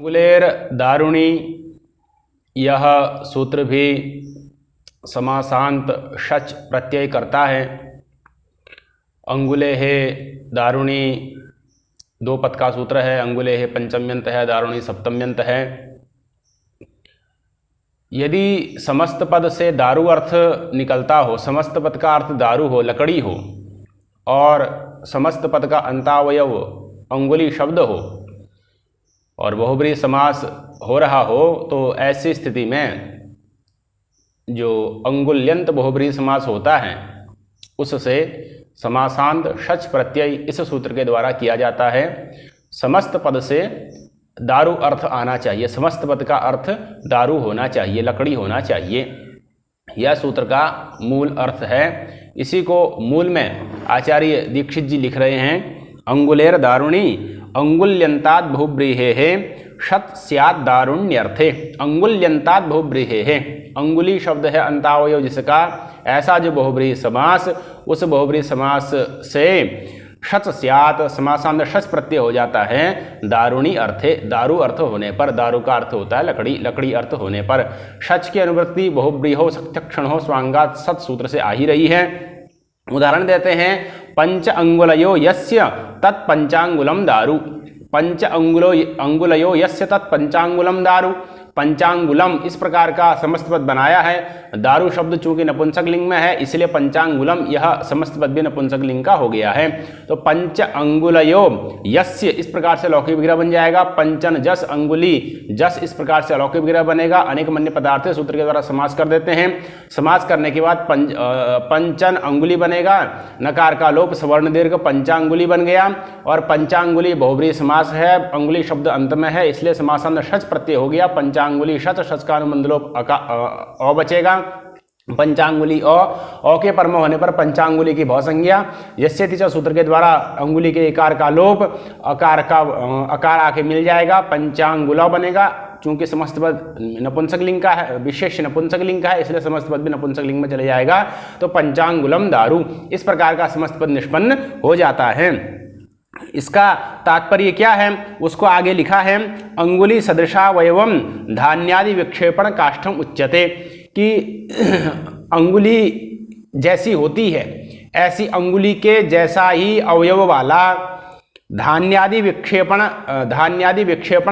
अंगुलेर दारुणी यह सूत्र भी समासांत शच प्रत्यय करता है। अंगुले है दारुणी दो पद का सूत्र है। अंगुले है पंचम्यंत है, दारुणी सप्तम्यंत है। यदि समस्त पद से दारु अर्थ निकलता हो, समस्त पद का अर्थ दारु हो, लकड़ी हो, और समस्त पद का अंतावयव अंगुली शब्द हो और बहुब्रीहि समास हो रहा हो, तो ऐसी स्थिति में जो अंगुल्यंत बहुब्रीहि समास होता है उससे समासांत शच प्रत्यय इस सूत्र के द्वारा किया जाता है। समस्त पद से दारु अर्थ आना चाहिए, समस्त पद का अर्थ दारु होना चाहिए, लकड़ी होना चाहिए। यह सूत्र का मूल अर्थ है। इसी को मूल में आचार्य दीक्षित जी लिख रहे हैं, अंगुलेर दारुणी अंगुल्यंतात् बहुब्रीहेः शत स्यात् दारुण्यर्थे। अंगुल्यंतात् बहुब्रीहेः, अंगुली शब्द है अंतावयव जिसका, ऐसा जो बहुब्रीहि समास, उस बहुब्रीहि समास से शत स्यात् समासांत शच प्रत्यय हो जाता है दारुणी अर्थे, दारु अर्थ होने पर। दारु का अर्थ होता है लकड़ी, लकड़ी अर्थ होने पर। शच की अनुवृत्ति बहुब्रीहो सत्यक्षणो स्वांगात सत सूत्र से आ ही रही है। उदाहरण देते हैं, पंच अंगुलयो यस्य तत् पंचांगुलम दारु। पंच अंगुलयो यस्य तत् पंचांगुलम दारु। पंचांगुलम इस प्रकार का समस्त पद बनाया है। दारु शब्द चूंकि नपुंसक लिंग में है इसलिए पंचांगुलम यह समस्त पद भी नपुंसक लिंग का हो गया है। तो पंच अंगुलयो यस्य इस प्रकार से लौकिक विग्रह बन जाएगा। पंचन जस अंगुली जस इस प्रकार से अलौकिक विग्रह बनेगा। अनेक मन्य पदार्थ सूत्र के द्वारा समास कर देते हैं। समास करने के बाद पंचन अंगुली बनेगा, नकार का लोप सवर्ण दीर्घ पंचांगुली बन गया। और पंचांगुली बहुब्रीहि समास है, अंगुली शब्द अंत में है इसलिए समासांत शच प्रत्यय हो गया। पंचांगुली शच, शच का अनुबंधलोप अ बचेगा। पंचांगुली अ के परम होने पर पंचांगुली की भौसंज्ञा। यस्यति च सूत्र के द्वारा अंगुली के इकार का लोप अकार आके मिल जाएगा, पंचांगुला बनेगा। चूंकि समस्त पद नपुंसक लिंग का है, विशेष नपुंसक लिंग का है इसलिए समस्त पद भी नपुंसक लिंग में चले जाएगा। तो पंचांगुलम दारु इस प्रकार का समस्त पद निष्पन्न हो जाता है। इसका तात्पर्य क्या है उसको आगे लिखा है, अंगुली सदृशावयवम धान्यादि विक्षेपण काष्ठम उच्यते, कि अंगुली जैसी होती है ऐसी अंगुली के जैसा ही अवयव वाला धान्यादि विक्षेपण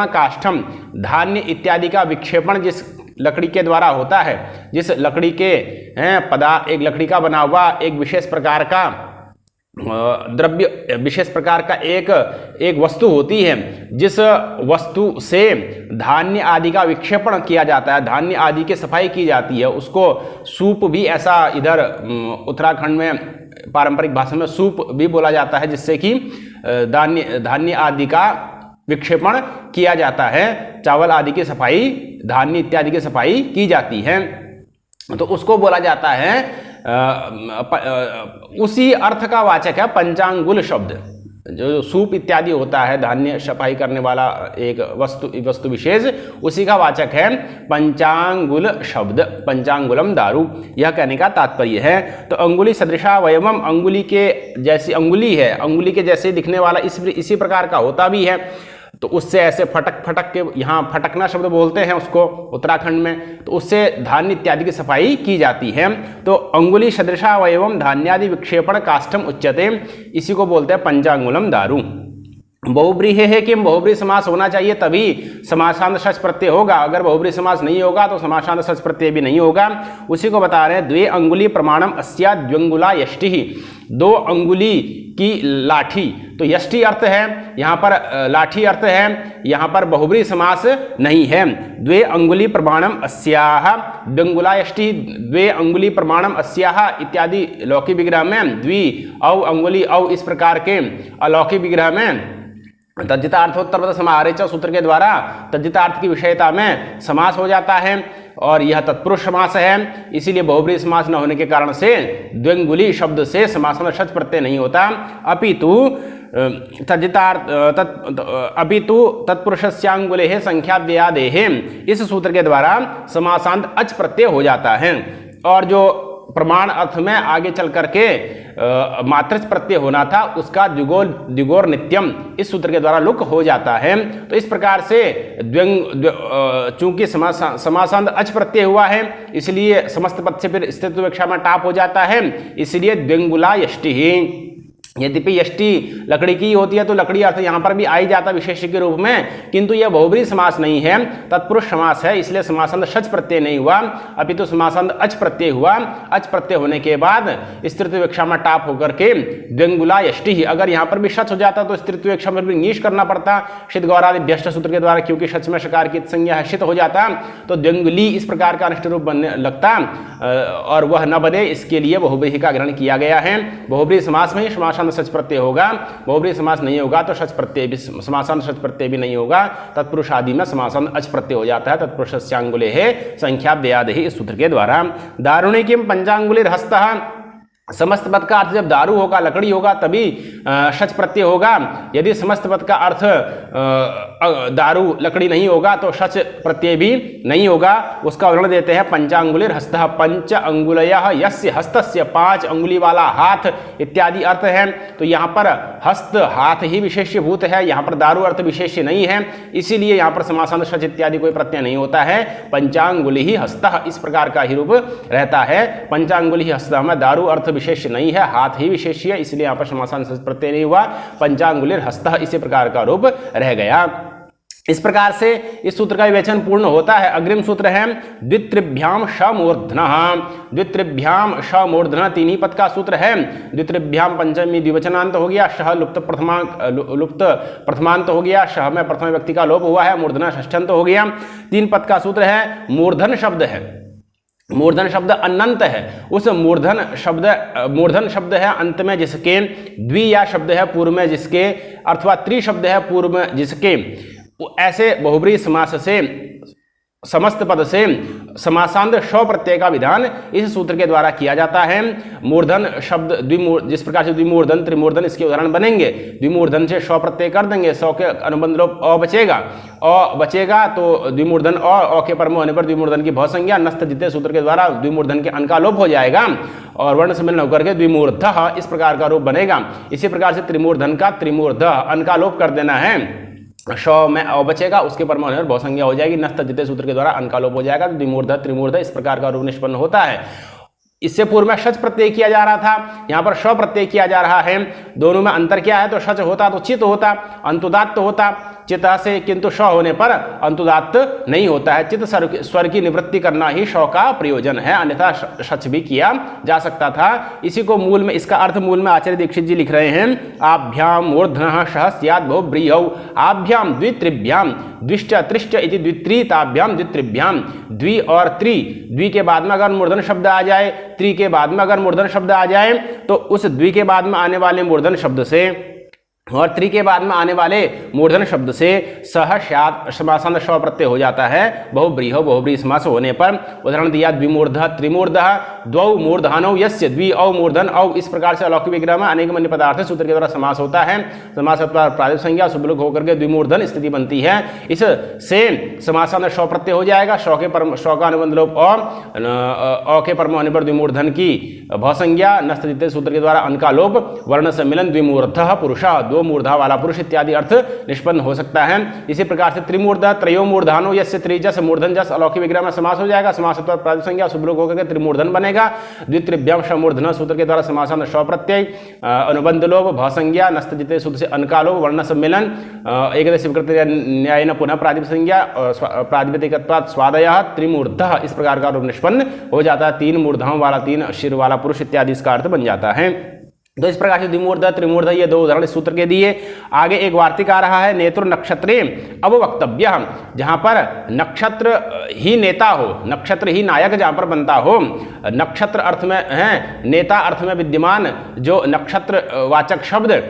काष्ठम, धान्य इत्यादि का विक्षेपण जिस लकड़ी के द्वारा होता है, जिस लकड़ी के एक लकड़ी का बना हुआ एक विशेष प्रकार का द्रव्य, विशेष प्रकार का एक वस्तु होती है, जिस वस्तु से धान्य आदि का विक्षेपण किया जाता है, धान्य आदि की सफाई की जाती है, उसको सूप भी ऐसा इधर उत्तराखंड में पारंपरिक भाषा में सूप भी बोला जाता है, जिससे कि धान्य आदि का विक्षेपण किया जाता है, चावल आदि की सफाई, धान्य इत्यादि की सफाई की जाती है। तो उसको बोला जाता है उसी अर्थ का वाचक है पंचांगुल शब्द। जो सूप इत्यादि होता है, धान्य सफाई करने वाला एक वस्तु विशेष, उसी का वाचक है पंचांगुल शब्द, पंचांगुलम दारु, यह कहने का तात्पर्य है। तो अंगुली सदृशावयवम, अंगुली के जैसी अंगुली है, अंगुली के जैसे दिखने वाला इसी प्रकार का होता भी है। तो उससे ऐसे फटक के, यहाँ फटकना शब्द बोलते हैं उसको उत्तराखंड में, तो उससे धान्य इत्यादि की सफाई की जाती है। तो अंगुली सदृशावयवम धान्यादि विक्षेपण काष्ठम उच्यते, इसी को बोलते हैं पंचांगुलम दारु। बहुब्रीहि है कि बहुब्रीहि समास होना चाहिए तभी समासांत शच प्रत्यय होगा, अगर बहुब्रीहि समास नहीं होगा तो समासांत शच प्रत्यय भी नहीं होगा। उसी को बता रहे हैं, द्वे अंगुली प्रमाणम अस्या द्व्यंगुला यष्टि, दो अंगुली की लाठी। तो यष्टि अर्थ है यहाँ पर, लाठी अर्थ है यहाँ पर, बहुब्रीहि समास नहीं है। द्वे अंगुली प्रमाणम अस्याह द्व्यंगुला यष्टि, द्वे अंगुली प्रमाणम अस्याह इत्यादि लौकिक विग्रह में, द्वि औ अंगुली औ इस प्रकार के अलौकिक विग्रह में तद्धितार्थोत्तरपद समाहारे सूत्र के द्वारा तद्धितार्थ की विषयता में समास हो जाता है, और यह तत्पुरुष समास है, इसीलिए बहुब्रीहि समास न होने के कारण से द्व्यंगुली शब्द से समास में शच प्रत्यय नहीं होता। अपितु तत्पुरुषस्यांगुलेः संख्याव्ययादेः, इस सूत्र के द्वारा समासांत अच प्रत्यय हो जाता है। और जो प्रमाण अर्थ में आगे चल करके मात्रच प्रत्यय होना था, उसका द्विगोर नित्यम इस सूत्र के द्वारा लुक हो जाता है। तो इस प्रकार से चूंकि समासांत अच प्रत्यय हुआ है, इसलिए समस्त पद से फिर स्थित्व विवक्षा में टाप हो जाता है, इसलिए द्विंगुला यष्टि ही। यद्यपि यष्टि लकड़ी की होती है तो लकड़ी अर्थ यहाँ पर भी आ ही जाता विशेष्य के रूप में, किंतु यह बहुब्रीहि समास नहीं है, तत्पुरुष समास है, इसलिए समासांत शच प्रत्यय नहीं हुआ, अपितु समासांत अच प्रत्यय हुआ। अच प्रत्यय होने के बाद स्त्रीत्व विवक्षा में टाप होकर के द्विंगुला यष्टि ही। अगर यहाँ पर भी शच हो जाता तो स्त्रीत्व विवक्षा में भी नीश करना पड़ता शित गौरादि व्यष्ट सूत्र के द्वारा, क्योंकि शच में शकार की संज्ञा शित हो जाता तो द्विंगुली इस प्रकार का अनिष्ट रूप बनने लगता और वह न बने, इसके लिए बहुब्रीहि का ग्रहण किया गया है। बहुब्रीहि समास में ही समासांत शच प्रत्यय होगा, बहुब्रीहि समास नहीं होगा तो शच प्रत्यय भी, समासांत शच प्रत्यय भी नहीं होगा, तत्पुरुष आदि में समासांत अच प्रत्यय हो जाता है। तत्पुरुषस्यांगुले है संख्याव्ययादेहि इस सूत्र के द्वारा। दारुणे किम पंचांगुलिर्हस्तः, समस्त पद का अर्थ जब दारू होगा, लकड़ी होगा, तभी शच प्रत्यय होगा। यदि समस्त पद का अर्थ दारू लकड़ी नहीं होगा तो शच प्रत्यय भी नहीं होगा। उसका वर्णन देते हैं पंचांगुलिर हस्तः, पंच अंगुलयः यस्य हस्तस्य, 5 अंगुली वाला हाथ इत्यादि अर्थ है। तो यहाँ पर हस्त हाथ ही विशेष्य भूत है, यहाँ पर दारू अर्थ विशेष्य नहीं है, इसीलिए यहाँ पर समासांत शच इत्यादि कोई प्रत्यय नहीं होता है। पंचांगुलि ही हस्तः इस प्रकार का ही रूप रहता है। पंचांगुलि ही हस्तः में दारू अर्थ विशेष्य नहीं है, हाथ ही विशेष्य है, इसलिए यहाँ पर समासांत शच प्रत्यय नहीं हुआ। पंचांगुलिर हस्तः इसी प्रकार का रूप रह गया। इस प्रकार से इस सूत्र का विवेचन पूर्ण होता है। अग्रिम सूत्र है द्वित्रिभ्याम शमूर्धनः। द्वित्रिभ्याम शमूर्धनः 3 ही पद का सूत्र है। द्वित्रिभ्याम पंचमी द्विवचनांत हो गया, शह लुप्त प्रथमांत हो गया, शह में प्रथम व्यक्ति का लोप हुआ है, मूर्धना षष्ठ्यंत हो गया। 3 पद का सूत्र है। मूर्धन शब्द है, मूर्धन शब्द अनंत है, उस मूर्धन शब्द है अंत में जिसके, द्वि या शब्द है पूर्व में जिसके, अथवा त्रि शब्द है पूर्व में जिसके, ऐसे बहुब्रीहि समास से समस्त पद से समासांत श प्रत्यय का विधान इस सूत्र के द्वारा किया जाता है। मूर्धन शब्द जिस प्रकार से द्विमूर्धन त्रिमूर्धन इसके उदाहरण बनेंगे। द्विमूर्धन से श प्रत्यय कर देंगे, सौ के अनुबंध लोप अ बचेगा, अ बचेगा तो द्विमूर्धन अ के परम होने पर द्विमूर्धन की भवसंज्ञा नस्त जिते सूत्र के द्वारा द्विमूर्धन के अन का लोप हो जाएगा और वर्ण सम्मिलन होकर के द्विमूर्धः इस प्रकार का रूप बनेगा। इसी प्रकार से त्रिमूर्धन का त्रिमूर्धः अन का लोप कर देना है, श में अ बचेगा, उसके पर में बहुसंज्ञा हो जाएगी, नस्त जिते सूत्र के द्वारा अन का लोप हो जाएगा, द्विमूर्धः त्रिमूर्धः इस प्रकार का रूप निष्पन्न होता है। इससे पूर्व में शच प्रत्यय किया जा रहा था, यहाँ पर श प्रत्यय किया जा रहा है। दोनों में अंतर क्या है? तो शच होता तो चित होता, अंतुदात्त होता चिता से, किंतु श होने पर अंतुदात्त नहीं होता है। चित स्वर की निवृत्ति करना ही श का प्रयोजन है, अन्यथा शच भी किया जा सकता था। इसी को मूल में, इसका अर्थ मूल में आचार्य दीक्षित जी लिख रहे हैं, आभ्याम मूर्धनः शः स्यात् बहुब्रीहौ, आभ्याम द्वित्रिभ्याम द्विश्च त्रिश्च इति द्वित्रिताभ्याम द्वित्रिभ्याम। द्वि और त्रि, द्वि के बाद में अगर मूर्धन शब्द आ जाए, त्रि के बाद में अगर मूर्धन शब्द आ जाए तो उस द्वि के बाद में आने वाले मूर्धन शब्द से और त्रि के बाद में आने वाले मूर्धन शब्द से सह स्यात् समासांत श प्रत्यय हो जाता है बहुब्रीहौ, बहुब्रीहि समास होने पर। उदाहरण दिया द्विमूर्धः त्रिमूर्धः, द्वौ मूर्धानौ यस्य, द्वि औ मूर्धन औ। इस प्रकार से अलौकिक विग्रह में अनेक मन्य पदार्थ सूत्र के द्वारा समास होता है। समास प्रातिपदिक संज्ञा शुभलोक होकर के द्विमूर्धन स्थिति बनती है। इससे समासांत श प्रत्यय हो जाएगा, श का अनुबंध लोप अ के परम होने पर द्विमूर्धन की भवसंज्ञा, नस्त जिते सूत्र के द्वारा अन का लोप, वर्ण सम्मिलन द्विमूर्धः पुरुषः, दो मूर्धा वाला पुरुष इत्यादि अर्थ निष्पन्न हो सकता है। इसी प्रकार से त्रिमूर्धा त्रयो मूर्धानो यस्य त्रिजस मूर्धन जस अलौकिक विग्रह में समास हो जाएगा। समास प्रातिपदिक संज्ञा शुभ लोक होकर के त्रिमूर्धन बनेगा। द्वित्रिभ्याम शमूर्धन सूत्र के द्वारा समासांत श प्रत्यय, अनुबंध लोप, भवसंज्ञा, नस्त जिते सूत्र से अनका लोप, वर्ण सम्मिलन, एकदश विकृति न्यायेन पुनः प्रातिपदिक संज्ञा, प्रातिपदिकत्वात् स्वादयः त्रिमूर्धः इस प्रकार का रूप निष्पन्न हो जाता है। 3 मूर्धाओं वाला, 3 शिर वाला पुरुष इत्यादि इसका अर्थ बन जाता है। तो इस प्रकार से द्विमूर्धः त्रिमूर्धः ये 2 उदाहरण इस सूत्र के दिए। आगे एक वार्तिक आ रहा है, नेतृ नक्षत्रे अब वक्तव्य, जहां पर नक्षत्र ही नेता हो, नक्षत्र ही नायक जहां पर बनता हो। नक्षत्र अर्थ में है, नेता अर्थ में विद्यमान जो नक्षत्र वाचक शब्द,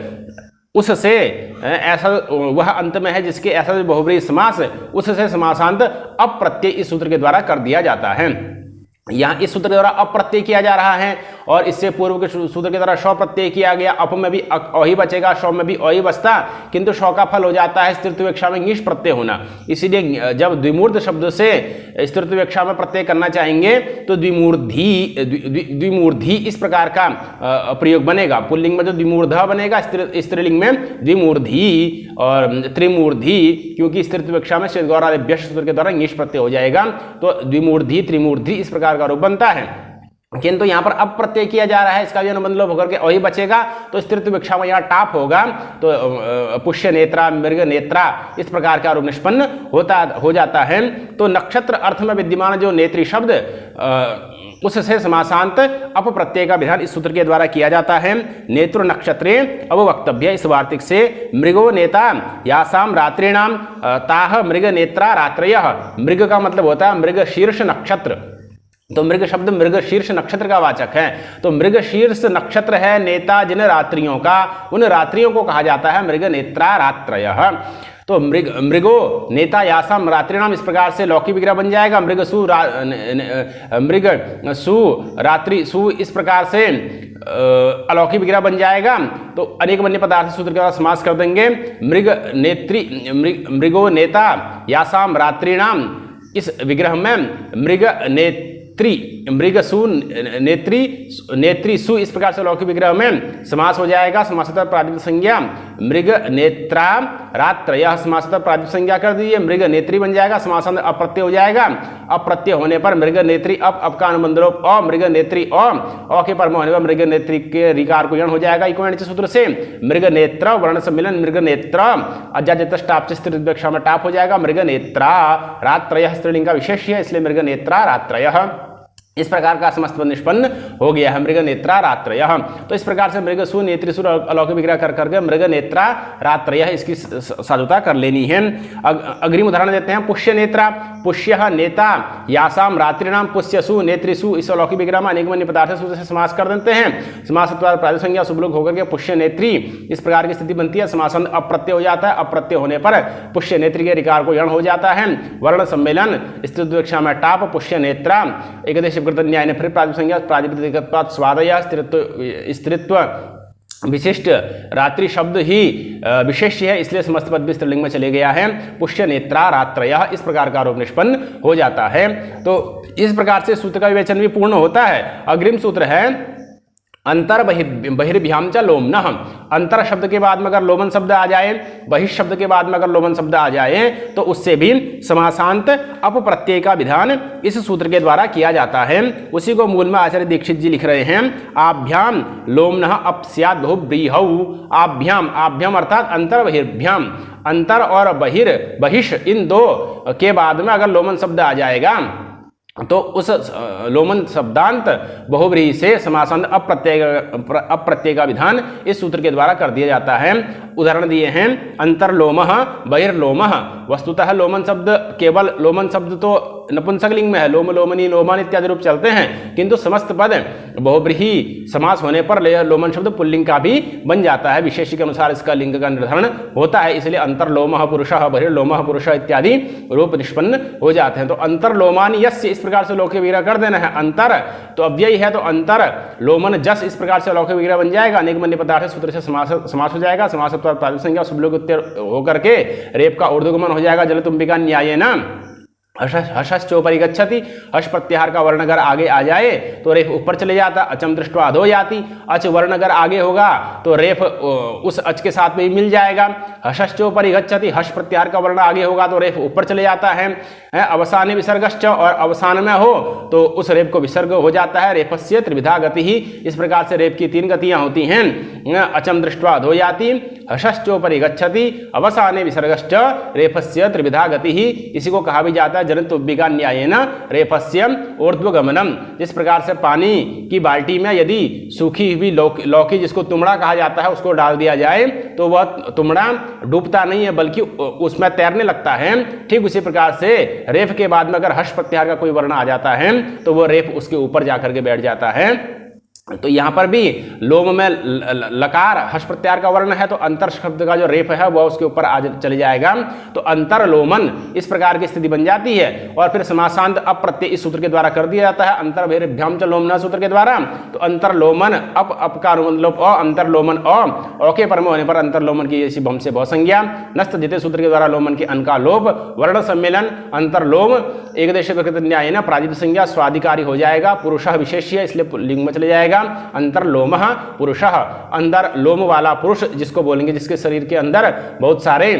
उससे ऐसा वह अंत में है जिसके ऐसा बहुब्रीहि समास, उससे समासांत अप्रत्यय इस सूत्र के द्वारा कर दिया जाता है। यहाँ इस सूत्र के द्वारा अप्रत्यय किया जा रहा है और इससे पूर्व के सूत्र की तरह शौ प्रत्यय किया गया, अप में भी अ ही बचेगा, शौ में भी अ ही बचता, किंतु शौ का फल हो जाता है स्त्रीत्ववेक्षा में ङीष प्रत्यय होना। इसीलिए जब द्विमूर्ध शब्द से स्त्रीत्ववेक्षा में प्रत्यय करना चाहेंगे तो द्विमूर्धी इस प्रकार का प्रयोग बनेगा। पुल्लिंग में जो द्विमूर्धा बनेगा, स्त्रीलिंग में द्विमूर्धी और त्रिमूर्धी, क्योंकि स्त्रीत्ववेक्षा में श्वेतगौरादिभ्य सूत्र के द्वारा ङीष प्रत्यय हो जाएगा, तो द्विमूर्धी त्रिमूर्धी इस प्रकार का रूप बनता है। किंतु यहाँ पर अब प्रत्यय किया जा रहा है, इसका भी अनुबंध लोप होकर के वही बचेगा, तो स्त्रीत्ववेक्षा में यहाँ टाप होगा, तो पुष्य नेत्रा मृग नेत्रा इस प्रकार का रूप निष्पन्न हो जाता है। तो नक्षत्र अर्थ में विद्यमान जो नेत्री शब्द उससे समासांत अप प्रत्यय का विधान इस सूत्र के द्वारा किया जाता है। नेत्र नक्षत्रे अववक्तव्य, इस वार्तिक से मृगो नेता यासाम रात्रिणाम ताह मृग नेत्रा रात्रयः। मृग का मतलब होता है मृग शीर्ष नक्षत्र, तो मृग शब्द मृग शीर्ष नक्षत्र का वाचक है। तो मृग शीर्ष नक्षत्र है नेता जिन रात्रियों का, उन रात्रियों को कहा जाता है मृग नेत्रा रात्रयः। तो मृगो नेता यासाम रात्रिणाम इस प्रकार से लौकिक विग्रह बन जाएगा। मृग सु रात्रि सु इस प्रकार से अलौकिक विग्रह बन जाएगा। तो अनेक वन्य पदार्थ सूत्र के द्वारा समास कर देंगे। मृगो नेता यासाम रात्रिणाम इस विग्रह में मृग मृग सु नेत्री सु इस प्रकार से लौकिक विग्रह में समास हो जाएगा। समासतः प्रातिपदिक संज्ञा मृग नेत्रा रात्रयः, समासतः प्रातिपदिक संज्ञा कर दीजिए, मृग नेत्री बन जाएगा, समासांत अप्रत्यय हो जाएगा। अप्रत्यय होने पर मृग नेत्री अब का अनुबंध लोप अ, मृग नेत्री अ के पर होने पर मृग नेत्री के रिकार को यण हो जाएगा। इको सूत्र से मृग नेत्र वर्ण सम्मिलन मृग नेत्र अजाजतष्टाप स्त्रीत्ववेक्षा में टाप हो जाएगा। मृग नेत्रा रात्रयः स्त्रीलिंग का विशेष्य है, इसलिए मृग नेत्रा रात्रयः इस प्रकार का समस्त पद निष्पन्न हो गया है। मृग नेत्रा रात्रयः, तो इस प्रकार से मृग सु नेत्री सुर अलौकिक विग्रह कर करके मृग नेत्रा रात्रयः इसकी साधुता कर लेनी है। अग्रिम उदाहरण देते हैं। पुष्य नेत्रा, पुष्य नेता यासाम रात्रिणाम पुष्य सु नेत्री सु इस अलौकिक विग्रह में अनेक वन्य पदार्थ सूत्र से समास कर देते हैं। समासत्वाद प्रातिपदिक संज्ञा शुभलोक होकर के पुष्य नेत्री इस प्रकार की स्थिति बनती है। समासांत अप्रत्यय हो जाता है, अप्रत्यय होने पर पुष्य नेत्री के रिकार को यण हो जाता है। वर्ण सम्मेलन स्त्रीत्ववेक्षा में टाप पुष्य नेत्रा एकदेश न्याय ने फिर प्रातिपदिक संज्ञा प्रातिपदिकत्वात् स्वादय स्त्रीत्व विशिष्ट रात्रि शब्द ही विशेष है, इसलिए समस्त पद भी स्त्रीलिंग में चले गया है। पुष्य नेत्रा रात्रयः इस प्रकार का रूप निष्पन्न हो जाता है। तो इस प्रकार से सूत्र का विवेचन भी पूर्ण होता है। अग्रिम सूत्र है अंतर बहिर्भ्याम च लोमनः। अंतर शब्द के बाद में अगर लोमन शब्द आ जाए, बहिर् शब्द के बाद में अगर लोमन शब्द आ जाए, तो उससे भी समासांत अप प्रत्यय का विधान इस सूत्र के द्वारा किया जाता है। उसी को मूल में आचार्य दीक्षित जी लिख रहे हैं। आभ्याम लोमनः अप स्यात् बहुव्रीहौ। आभ्याम, आभ्याम अर्थात अंतर बहिर्भ्याम, अंतर और बहिष इन दो के बाद में अगर लोमन शब्द आ जाएगा तो उस लोमन शब्दांत बहुव्रीहि से समासांत अप्रत्यय का विधान इस सूत्र के द्वारा कर दिया जाता है। उदाहरण दिए हैं अंतरलोमः बहिर्लोमः। वस्तुतः लोमन शब्द केवल लोमन शब्द तो नपुंसकलिंग में है, लोम लोमनी लोमान इत्यादि रूप चलते हैं, किंतु समस्त पद बहुव्रीहि समास होने पर लोमन शब्द पुल्लिंग का भी बन जाता है। विशेष के अनुसार इसका लिंग का निर्धारण होता है, इसलिए अंतरलोमः पुरुषः बहिर्लोमः पुरुषः इत्यादि रूप निष्पन्न हो जाते हैं। तो अंतरलोमानि यस्य इस प्रकार से लौकिक विग्रह कर देना है। अंतर तो अव्ययी है, तो अंतर लोमन जस इस प्रकार से लौकिक विग्रह बन जाएगा। अनेक वन्य पदार्थ सूत्र से समास हो जाएगा। समासत्वात् प्रातिपदिक संज्ञा शुभलोक होकर के रेप का ऊर्ध्वगमन हो जाएगा। जलतुम्बिका न्यायेन हशश्चोपरि गच्छति। हश प्रत्याहार का वर्ण अगर आगे आ जाए तो रेफ ऊपर चले जाता। अचम दृष्ट्वा अधो याति। अच वर्ण अगर आगे होगा तो रेफ उस अच के साथ में ही मिल जाएगा। हशश्चोपरि गच्छति, हश प्रत्याहार का वर्ण आगे होगा तो रेफ ऊपर चले जाता है। अवसाने विसर्गश्च, और अवसान में हो तो उस रेप को विसर्ग हो जाता है। रेफस्य त्रिविधा गति ही, इस प्रकार से रेप की तीन गतियां होती हैं। अचम दृष्ट्वा अधो याति, हशश्चोपरि गच्छति, अवसाने विसर्गश्च, रेफस्य त्रिविधा गति ही। इसी को कहा भी जाता है जनतुब्बिका न्यायेन रेफस्य ऊर्ध्वगमनम। जिस प्रकार से पानी की बाल्टी में यदि सूखी हुई लौकी जिसको तुमड़ा कहा जाता है उसको डाल दिया जाए तो वह तुमड़ा डूबता नहीं है बल्कि उसमें तैरने लगता है। ठीक उसी प्रकार से रेफ के बाद में अगर हर्ष प्रत्याहार का कोई वर्ण आ जाता है तो वह रेफ उसके ऊपर जाकर के बैठ जाता है। तो यहाँ पर भी लोम में लकार हर्ष प्रत्यार का वर्ण है, तो अंतर शब्द का जो रेफ है वह उसके ऊपर आज चले जाएगा, तो अंतरलोमन इस प्रकार की स्थिति बन जाती है। और फिर समासांत अप्रत्यय इस सूत्र के द्वारा कर दिया जाता है, अंतर्भेरभ्याम च लोमना सूत्र के द्वारा। तो अंतरलोमन अप का अनुलोम अ, अंतरलोमन अ के परम होने पर अंतरलोमन की ऐसी बम से बहुसंज्ञा, नस्त जिते सूत्र के द्वारा लोमन के अन का लोप, वर्ण सम्मेलन अंतरलोम एक देश प्रकृति न्याय न प्राजित संज्ञा स्वाधिकारी हो जाएगा, पुरुषः विशेष्य इसलिए लिंग में चले जाएगा। अंतरलोमः पुरुषः, अंदर लोम वाला पुरुष जिसको बोलेंगे जिसके शरीर के अंदर बहुत सारे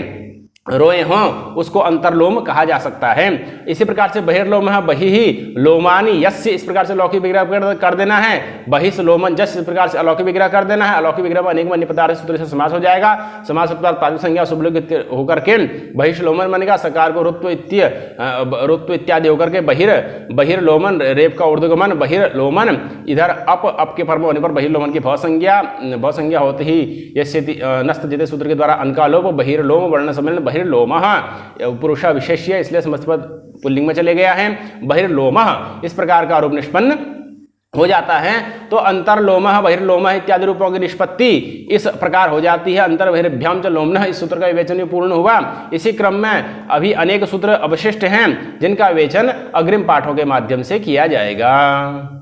रोए हों उसको अंतरलोम कहा जा सकता है। इसी प्रकार से बहिर्लोम है बहि ही लोमानी यस्य, इस प्रकार से अलौकिक विग्रह कर देना है, बहिस लोमन जस इस प्रकार से अलौकिक विग्रह कर देना है। अलौकिक विग्रह में अनेक अन्य पदार्थ सूत्र से समास हो जाएगा, समास प्रातिपदिक संज्ञा शुभलिंग होकर के बहिर्लोमन बनेगा, सकार को रुत्व इत्यादि होकर के बहिर्लोमन रेप का ऊर्ध्वगमन बहिर्लोमन, इधर अप के परम होने पर बहिर्लोमन की भवसंज्ञा होते ही यस्य नस्त जिते सूत्र के द्वारा अन का लोप, बहिर्लोम वर्ण सम्मेलन बहिर्लोमः पुरुष विशेष्य इसलिए समस्त पद पुल्लिंग में चले गया है, बहिर्लोमः इस प्रकार का रूप निष्पन्न हो जाता है। तो अंतरलोमः बहिर्लोमः इत्यादि रूपों की निष्पत्ति इस प्रकार हो जाती है। अंतर बहिर्भ्याम च लोमनः इस सूत्र का विवेचन पूर्ण हुआ। इसी क्रम में अभी अनेक सूत्र अवशिष्ट हैं जिनका विवेचन अग्रिम पाठों के माध्यम से किया जाएगा।